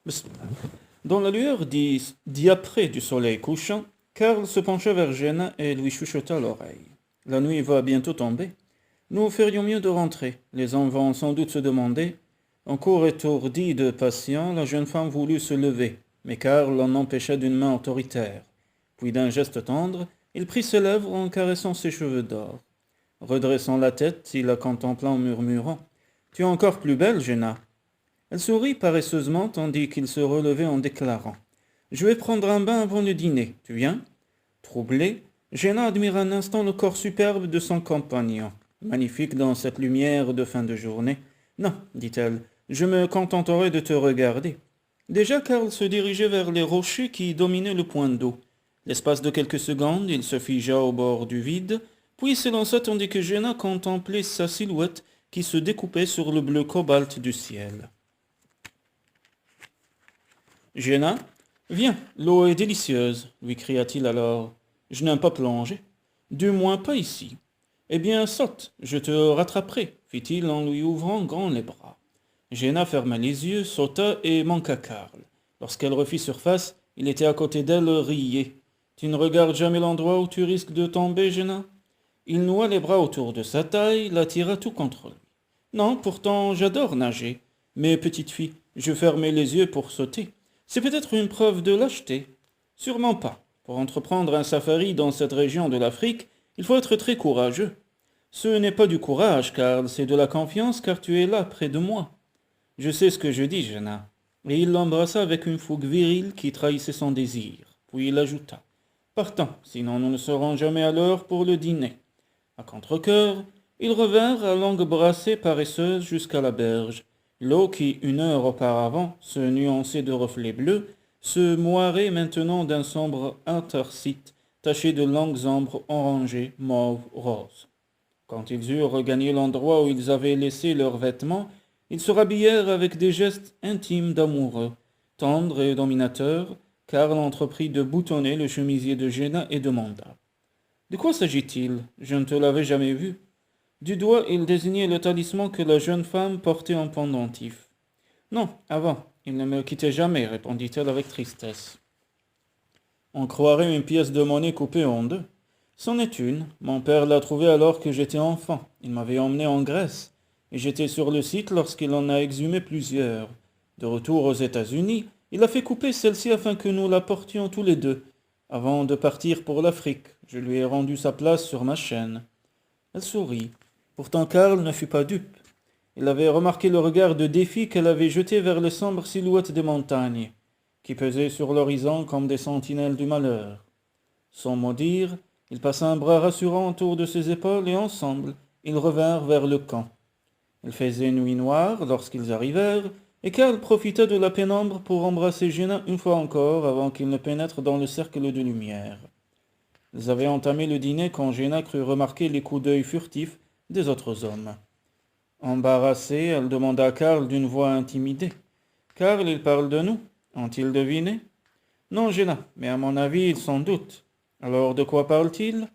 Psst. Dans la lueur diaprée du soleil couchant, Karl se pencha vers Jenna et lui chuchota à l'oreille. La nuit va bientôt tomber. Nous ferions mieux de rentrer. Les hommes vont sans doute se demander. Encore étourdie de patience, la jeune femme voulut se lever, mais Karl l'en empêcha d'une main autoritaire. Puis d'un geste tendre, il prit ses lèvres en caressant ses cheveux d'or. Redressant la tête, il la contempla en murmurant « Tu es encore plus belle, Jenna !» Elle sourit paresseusement tandis qu'il se relevait en déclarant « Je vais prendre un bain avant le dîner, tu viens ?» Troublée, Jenna admira un instant le corps superbe de son compagnon, magnifique dans cette lumière de fin de journée. « Non, dit-elle, je me contenterai de te regarder. » Déjà Karl se dirigeait vers les rochers qui dominaient le point d'eau. L'espace de quelques secondes, il se figea au bord du vide, puis s'élança tandis que Jenna contemplait sa silhouette qui se découpait sur le bleu cobalt du ciel. « Jenna, viens, l'eau est délicieuse, lui cria-t-il alors. Je n'aime pas plonger. Du moins pas ici. Eh bien, saute, je te rattraperai, fit-il en lui ouvrant grand les bras. Jenna ferma les yeux, sauta et manqua Karl. Lorsqu'elle refit surface, il était à côté d'elle, riait. Tu ne regardes jamais l'endroit où tu risques de tomber, Jenna? Il noua les bras autour de sa taille, l'attira tout contre lui. Non, pourtant, j'adore nager. Mais petite fille, je fermais les yeux pour sauter. C'est peut-être une preuve de lâcheté. Sûrement pas. Pour entreprendre un safari dans cette région de l'Afrique, il faut être très courageux. Ce n'est pas du courage, Karl, c'est de la confiance, car tu es là, près de moi. Je sais ce que je dis, Jenna. Et il l'embrassa avec une fougue virile qui trahissait son désir. Puis il ajouta. Partons, sinon nous ne serons jamais à l'heure pour le dîner. À contre-cœur, ils revinrent à longue brassée paresseuse jusqu'à la berge. L'eau qui, une heure auparavant, se nuançait de reflets bleus, se moirait maintenant d'un sombre anthracite, taché de longues ombres orangées, mauves, roses. Quand ils eurent regagné l'endroit où ils avaient laissé leurs vêtements, ils se rhabillèrent avec des gestes intimes d'amoureux, tendres et dominateurs. Karl entreprit de boutonner le chemisier de Jenna et demanda « De quoi s'agit-il? Je ne te l'avais jamais vu. » Du doigt, il désignait le talisman que la jeune femme portait en pendentif. « Non, avant, il ne me quittait jamais, répondit-elle avec tristesse. On croirait une pièce de monnaie coupée en deux. C'en est une. Mon père l'a trouvée alors que j'étais enfant. Il m'avait emmené en Grèce, et j'étais sur le site lorsqu'il en a exhumé plusieurs. De retour aux États-Unis, il a fait couper celle-ci afin que nous la portions tous les deux. Avant de partir pour l'Afrique, je lui ai rendu sa place sur ma chaîne. » Elle sourit. Pourtant Karl ne fut pas dupe. Il avait remarqué le regard de défi qu'elle avait jeté vers les sombres silhouettes des montagnes, qui pesaient sur l'horizon comme des sentinelles du malheur. Sans mot dire, il passa un bras rassurant autour de ses épaules et ensemble, ils revinrent vers le camp. Il faisait nuit noire lorsqu'ils arrivèrent, et Karl profita de la pénombre pour embrasser Jenna une fois encore avant qu'il ne pénètre dans le cercle de lumière. Ils avaient entamé le dîner quand Jenna crut remarquer les coups d'œil furtifs des autres hommes. Embarrassée, elle demanda à Karl d'une voix intimidée. « Karl, il parle de nous. Ont-ils deviné ?»« Non, Jenna, mais à mon avis, ils s'en doutent. »« Alors de quoi parle-t-il ?»«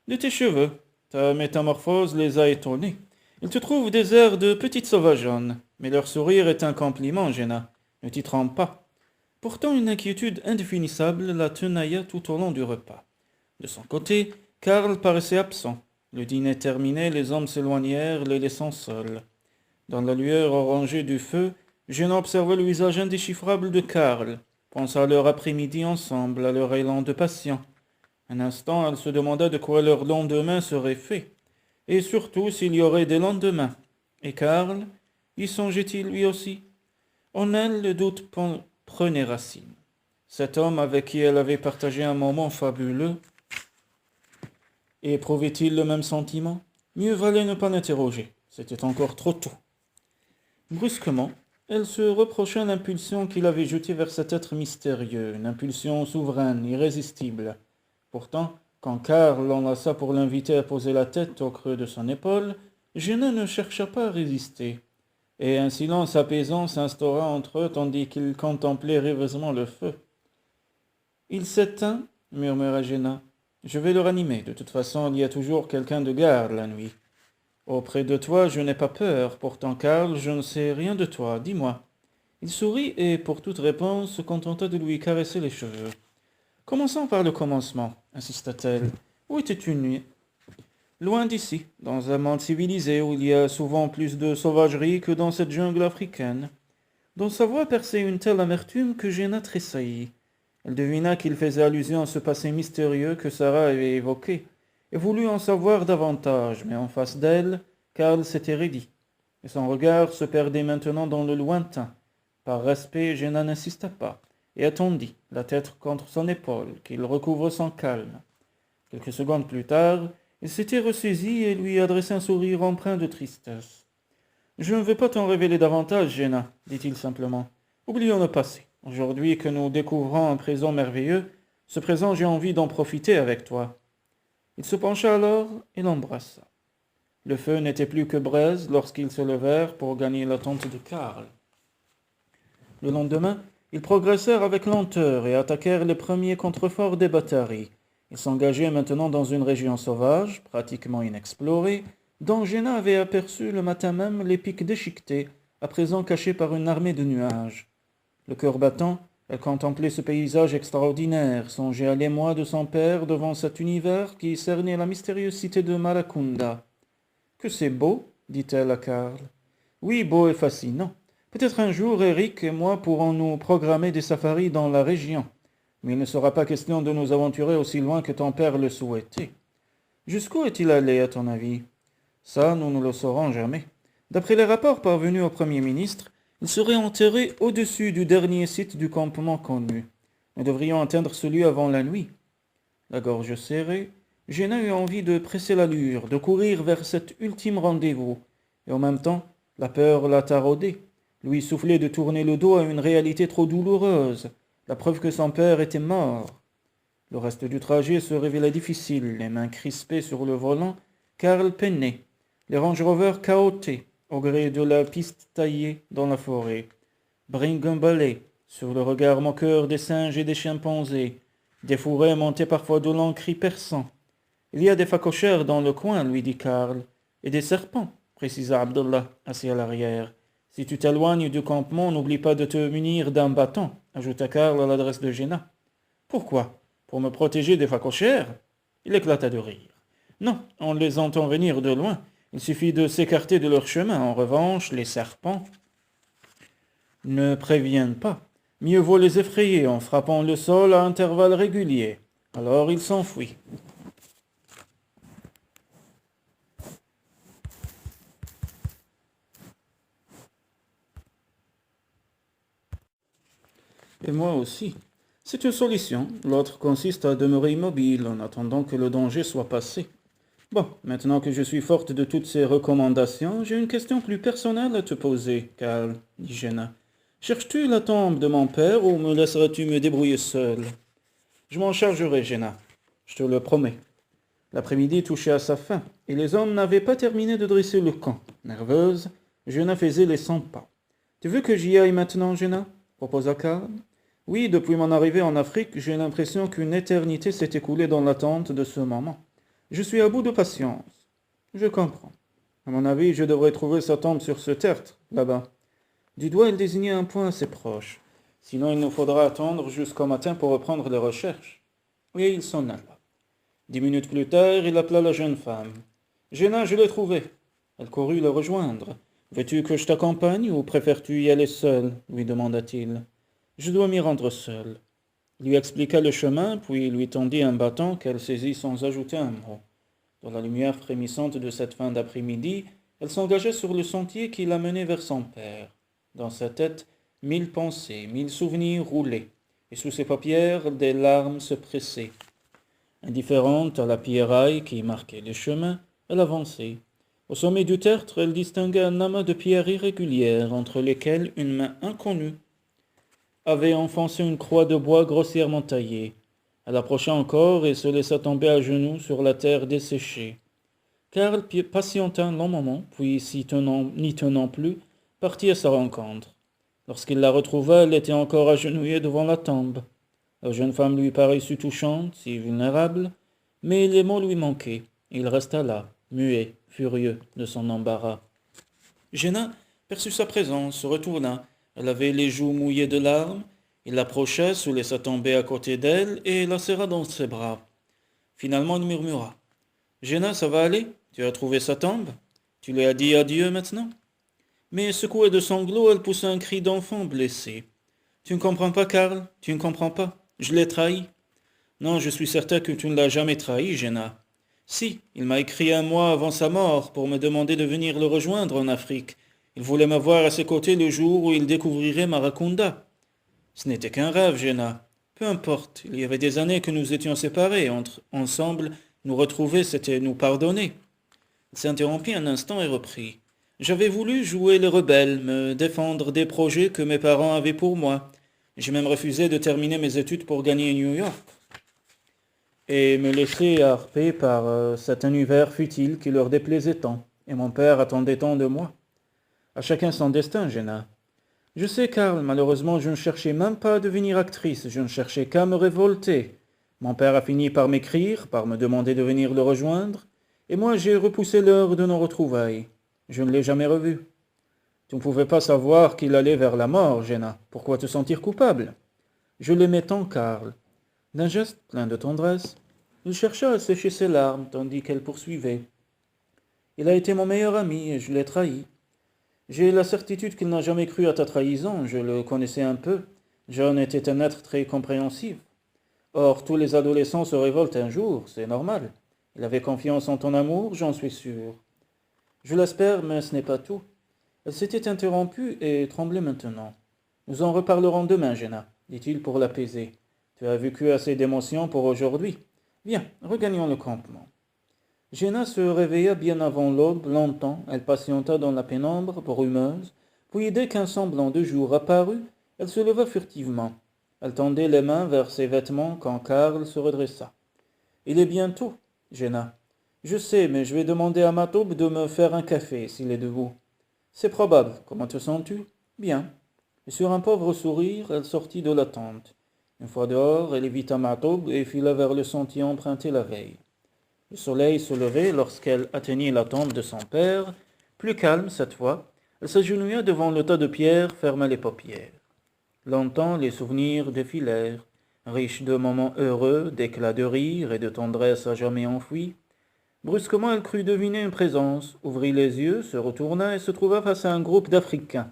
De tes cheveux. Ta métamorphose les a étonnés. Ils te trouvent des airs de petite sauvageonne, mais leur sourire est un compliment, Jenna. Ne t'y trompe pas. » Pourtant une inquiétude indéfinissable la tenailla tout au long du repas. De son côté, Karl paraissait absent. Le dîner terminé, les hommes s'éloignèrent, les laissant seuls. Dans la lueur orangée du feu, Jenna observa le visage indéchiffrable de Karl, pensa à leur après-midi ensemble, à leur élan de passion. Un instant, elle se demanda de quoi leur lendemain serait fait, et surtout s'il y aurait des lendemains. Et Karl, y songeait-il lui aussi? En elle, le doute prenait racine. Cet homme avec qui elle avait partagé un moment fabuleux, éprouvait-il le même sentiment? Mieux valait ne pas l'interroger, c'était encore trop tôt. Brusquement, elle se reprocha l'impulsion qu'il avait jetée vers cet être mystérieux, une impulsion souveraine, irrésistible. Pourtant, quand Karl l'enlaça pour l'inviter à poser la tête au creux de son épaule, Jenna ne chercha pas à résister, et un silence apaisant s'instaura entre eux tandis qu'ils contemplaient rêveusement le feu. « Il s'éteint, murmura Jenna. Je vais le ranimer, de toute façon il y a toujours quelqu'un de garde la nuit. Auprès de toi je n'ai pas peur, pourtant Karl, je ne sais rien de toi, dis-moi. Il sourit et, pour toute réponse, se contenta de lui caresser les cheveux. Commençons par le commencement, insista-t-elle. Où étais-tu né? Loin d'ici, dans un monde civilisé où il y a souvent plus de sauvagerie que dans cette jungle africaine. Dans sa voix perçait une telle amertume que Géna tressaillit. Elle devina qu'il faisait allusion à ce passé mystérieux que Sarah avait évoqué, et voulut en savoir davantage, mais en face d'elle, Karl s'était raidi, et son regard se perdait maintenant dans le lointain. Par respect, Géna n'insista pas, et attendit, la tête contre son épaule, qu'il recouvre son calme. Quelques secondes plus tard, il s'était ressaisi et lui adressait un sourire empreint de tristesse. « Je ne veux pas t'en révéler davantage, Géna, dit-il simplement. Oublions le passé. Aujourd'hui que nous découvrons un présent merveilleux, ce présent j'ai envie d'en profiter avec toi. » Il se pencha alors et l'embrassa. Le feu n'était plus que braise lorsqu'ils se levèrent pour gagner la tente de Karl. Le lendemain, ils progressèrent avec lenteur et attaquèrent les premiers contreforts des batteries. Ils s'engageaient maintenant dans une région sauvage, pratiquement inexplorée, dont Géna avait aperçu le matin même les pics déchiquetés, à présent cachés par une armée de nuages. Le cœur battant, elle contemplait ce paysage extraordinaire, songeait à l'émoi de son père devant cet univers qui cernait la mystérieuse cité de Malakunda. « Que c'est beau, dit-elle à Karl. « Oui, beau et fascinant. Peut-être un jour, Eric et moi pourrons nous programmer des safaris dans la région. Mais il ne sera pas question de nous aventurer aussi loin que ton père le souhaitait. Jusqu'où est-il allé, à ton avis? Ça, nous ne le saurons jamais. D'après les rapports parvenus au Premier ministre, il serait enterré au-dessus du dernier site du campement connu. Nous devrions atteindre celui avant la nuit. La gorge serrée, Géna eut envie de presser l'allure, de courir vers cet ultime rendez-vous, et en même temps, la peur la taraudait, lui soufflait de tourner le dos à une réalité trop douloureuse, la preuve que son père était mort. Le reste du trajet se révéla difficile, les mains crispées sur le volant, Karl peinait, les Range Rover cahotaient au gré de la piste taillée dans la forêt. Bringuembalait sur le regard moqueur des singes et des chimpanzés. Des fourrés montaient parfois de longs cris perçants. « Il y a des phacochères dans le coin, lui dit Karl. Et des serpents, précisa Abdallah, assis à l'arrière. Si tu t'éloignes du campement, n'oublie pas de te munir d'un bâton, ajouta Karl à l'adresse de Géna. Pourquoi? Pour me protéger des phacochères? Il éclata de rire. Non, on les entend venir de loin. Il suffit de s'écarter de leur chemin. En revanche, les serpents ne préviennent pas. Mieux vaut les effrayer en frappant le sol à intervalles réguliers. Alors ils s'enfuient. Et moi aussi. C'est une solution. L'autre consiste à demeurer immobile en attendant que le danger soit passé. Bon, maintenant que je suis forte de toutes ces recommandations, j'ai une question plus personnelle à te poser, Karl, dit Géna. Cherches-tu la tombe de mon père ou me laisseras-tu me débrouiller seul? Je m'en chargerai, Géna. Je te le promets. L'après-midi touchait à sa fin, et les hommes n'avaient pas terminé de dresser le camp. Nerveuse, Géna faisait les 100 pas. Tu veux que j'y aille maintenant, Géna? Proposa Karl. Oui, depuis mon arrivée en Afrique, j'ai l'impression qu'une éternité s'est écoulée dans l'attente de ce moment. Je suis à bout de patience. Je comprends. À mon avis, je devrais trouver sa tombe sur ce tertre, là-bas. Du doigt, il désignait un point assez proche. Sinon, il nous faudra attendre jusqu'au matin pour reprendre les recherches. Oui, il s'en alla. 10 minutes plus tard, il appela la jeune femme. Géna, je l'ai trouvée. Elle courut le rejoindre. Veux-tu que je t'accompagne ou préfères-tu y aller seul? Lui demanda-t-il. Je dois m'y rendre seul. Il lui expliqua le chemin, puis lui tendit un bâton qu'elle saisit sans ajouter un mot. Dans la lumière frémissante de cette fin d'après-midi, elle s'engageait sur le sentier qui la menait vers son père. Dans sa tête, 1000 pensées, 1000 souvenirs roulaient, et sous ses paupières, des larmes se pressaient. Indifférente à la pierraille qui marquait le chemin, elle avançait. Au sommet du tertre, elle distinguait un amas de pierres irrégulières, entre lesquelles une main inconnue avait enfoncé une croix de bois grossièrement taillée. Elle approcha encore et se laissa tomber à genoux sur la terre desséchée. Karl patienta un long moment, puis n'y tenant plus, partit à sa rencontre. Lorsqu'il la retrouva, elle était encore agenouillée devant la tombe. La jeune femme lui parut si touchante, si vulnérable, mais les mots lui manquaient. Il resta là, muet, furieux de son embarras. Géna perçut sa présence, se retourna, Elle avait les joues mouillées de larmes. Il l'approcha, se laissa tomber à côté d'elle et la serra dans ses bras. Finalement, il murmura. Jenna, ça va aller? Tu as trouvé sa tombe? Tu lui as dit adieu maintenant? Mais secouée de sanglots, elle poussa un cri d'enfant blessé. Tu ne comprends pas, Karl? Tu ne comprends pas? Je l'ai trahi. Non, je suis certain que tu ne l'as jamais trahi, Jenna. Si, il m'a écrit un mois avant sa mort pour me demander de venir le rejoindre en Afrique. Il voulait m'avoir à ses côtés le jour où il découvrirait Maracunda. Ce n'était qu'un rêve, Jenna. Peu importe, il y avait des années que nous étions séparés. Ensemble, nous retrouver, c'était nous pardonner. Il s'interrompit un instant et reprit. J'avais voulu jouer les rebelles, me défendre des projets que mes parents avaient pour moi. J'ai même refusé de terminer mes études pour gagner New York et me laisser harper par cet univers futile qui leur déplaisait tant, et mon père attendait tant de moi. À chacun son destin, Jenna. Je sais, Karl, malheureusement, je ne cherchais même pas à devenir actrice, je ne cherchais qu'à me révolter. Mon père a fini par m'écrire, par me demander de venir le rejoindre, et moi j'ai repoussé l'heure de nos retrouvailles. Je ne l'ai jamais revu. Tu ne pouvais pas savoir qu'il allait vers la mort, Jenna. Pourquoi te sentir coupable? Je l'aimais tant, Karl. D'un geste plein de tendresse, il chercha à sécher ses larmes tandis qu'elle poursuivait. Il a été mon meilleur ami et je l'ai trahi. J'ai la certitude qu'il n'a jamais cru à ta trahison, je le connaissais un peu. John était un être très compréhensif. Or, tous les adolescents se révoltent un jour, c'est normal. Il avait confiance en ton amour, j'en suis sûr. Je l'espère, mais ce n'est pas tout. Elle s'était interrompue et tremblait maintenant. Nous en reparlerons demain, Jenna, dit-il pour l'apaiser. Tu as vécu assez d'émotions pour aujourd'hui. Bien, regagnons le campement. Jenna se réveilla bien avant l'aube, longtemps, elle patienta dans la pénombre, brumeuse, puis dès qu'un semblant de jour apparut, elle se leva furtivement. Elle tendait les mains vers ses vêtements quand Karl se redressa. Il est bien tôt, Jenna. Je sais, mais je vais demander à ma taube de me faire un café, s'il est debout. C'est probable. Comment te sens-tu? Bien. Et sur un pauvre sourire, elle sortit de la tente. Une fois dehors, elle évita Matoub et fila vers le sentier emprunté la veille. Le soleil se levait lorsqu'elle atteignit la tombe de son père. Plus calme cette fois, elle s'agenouilla devant le tas de pierres, ferma les paupières. Longtemps les souvenirs défilèrent, riches de moments heureux, d'éclats de rire et de tendresse à jamais enfouis. Brusquement, elle crut deviner une présence, ouvrit les yeux, se retourna et se trouva face à un groupe d'Africains.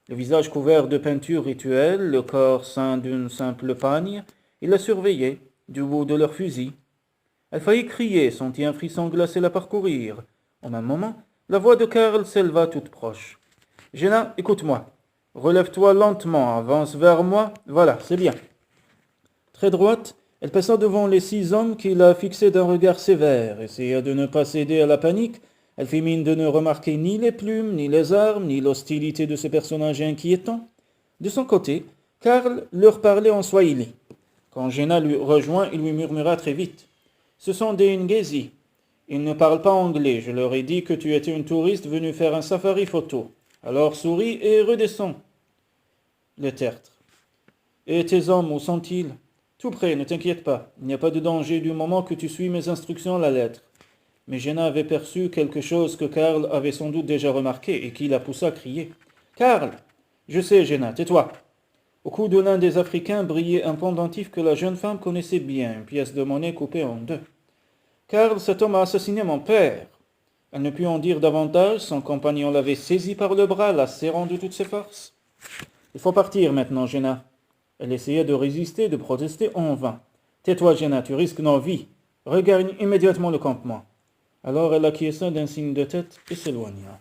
Le visage couvert de peintures rituelles, le corps ceint d'une simple pagne, ils la surveillaient, du bout de leurs fusils. Elle faillit crier, sentit un frisson glacé la parcourir. Au même moment, la voix de Karl s'éleva toute proche. « Jenna, écoute-moi. Relève-toi lentement, avance vers moi. Voilà, c'est bien. » Très droite, elle passa devant les 6 hommes qui la fixaient d'un regard sévère, essaya de ne pas céder à la panique. Elle fit mine de ne remarquer ni les plumes, ni les armes, ni l'hostilité de ces personnages inquiétants. De son côté, Karl leur parlait en swahili. Quand Jenna lui rejoint, il lui murmura très vite. « Ce sont des Ngesi. Ils ne parlent pas anglais. Je leur ai dit que tu étais une touriste venue faire un safari photo. Alors souris et redescends. » Le tertre. « Et tes hommes, où sont-ils? » Tout près, ne t'inquiète pas. Il n'y a pas de danger du moment que tu suis mes instructions à la lettre. Mais Jenna avait perçu quelque chose que Karl avait sans doute déjà remarqué et qui la poussa à crier. « Karl! Je sais, Jenna, tais-toi !» Au cou de l'un des Africains brillait un pendentif que la jeune femme connaissait bien, une pièce de monnaie coupée en deux. « Karl, cet homme a assassiné mon père !» Elle ne put en dire davantage, son compagnon l'avait saisie par le bras, la serrant de toutes ses forces. « Il faut partir maintenant, Jenna. » Elle essaya de résister, de protester en vain. « Tais-toi, Jenna, tu risques nos vies. Regagne immédiatement le campement. » Alors elle acquiesça d'un signe de tête et s'éloigna.